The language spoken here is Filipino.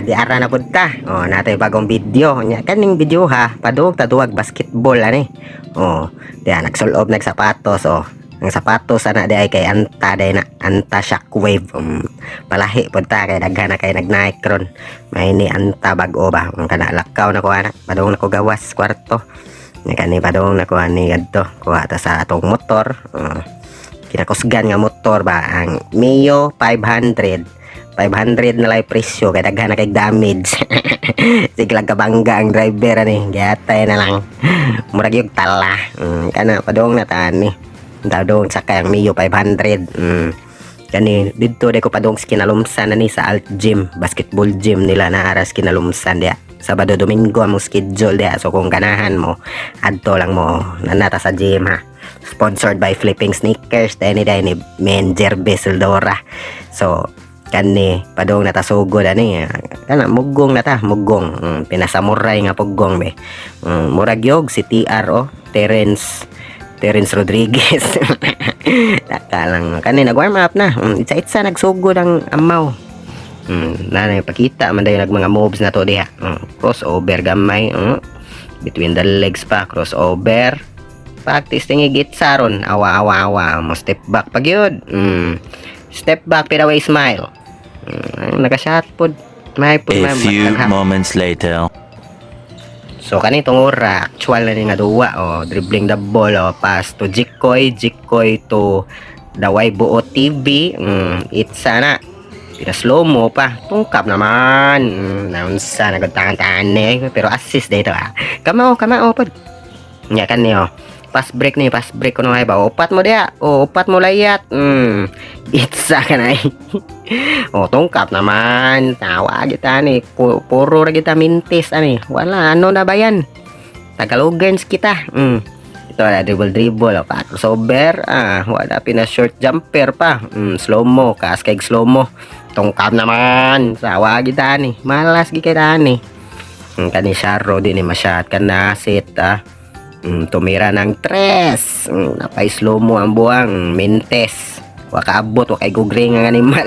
Di ara na punta. Natay bagong video. Nya kaning video ha, padung taduag basketball ani. Diyan nagsulob nagsapatos. Ang sapatos ana di ay kay Anta day na Anta Shockwave. Palahi punta kay daghan na kay nag-Nike ron. May ni Anta bag-o ba. Ang kana lakaw na ko ana. Padung na ko gawas kwarto. Nya kani padung na ko ani adto. Kuha ta sa atong motor. Kinakusgan nga motor ba ang Mio 500 na lang presyo kay daghan na kay damage. Siglang kabangga ang driver ani giatay na lang murag yung tala. Kana padung na ta ni dadong sakay ang Mio 500. Kani didto de ko padung kinalumsan na ni sa Alt Gym basketball gym nila na aras kinalumsan dia Sabado Domingo mo schedule dia, so kung ganahan mo adto lang mo nanata sa gym ha. Sponsored by Flipping Sneakers ni Men Jerbe Sildora. So kani padong natasugod ani kana mugong nata mugong pinasamuray nga pugong be murag yog si TR Terence Rodriguez. Taka lang kani nag-warm up na itsa nagsugod ang amaw. Nanay pakita man dayon mga moves na to diha. Crossover gamay between the legs pa crossover practice tingi gitsaron awa mo step back pag yun. Step back away smile. Nagashot pod may pod A few moments later. So kanitong ora actual na ni nga duwa dribbling the ball pass to Jikoy to Daway Buo TV. It's sana pina slow mo pa tungkap naman naunsa nagtangan-tangan pero assist dito kamao pod nya kan niyo pass break kuno ay ba upat mo dia upat mo layat itsa ka na tungkap naman tawa kita ni puro ra kita mintis ani wala ano na ba yan Tagalogans kita ito na dribble pa crossover wala pina short jumper pa slow mo kaas kay slow mo tungkap naman sawa kita ni malas gi kita ni kani Sharo din ni masyad kana sit tumira ng tres napay slow mo ang buwang mintes wakaabot wakay gugring ang animal.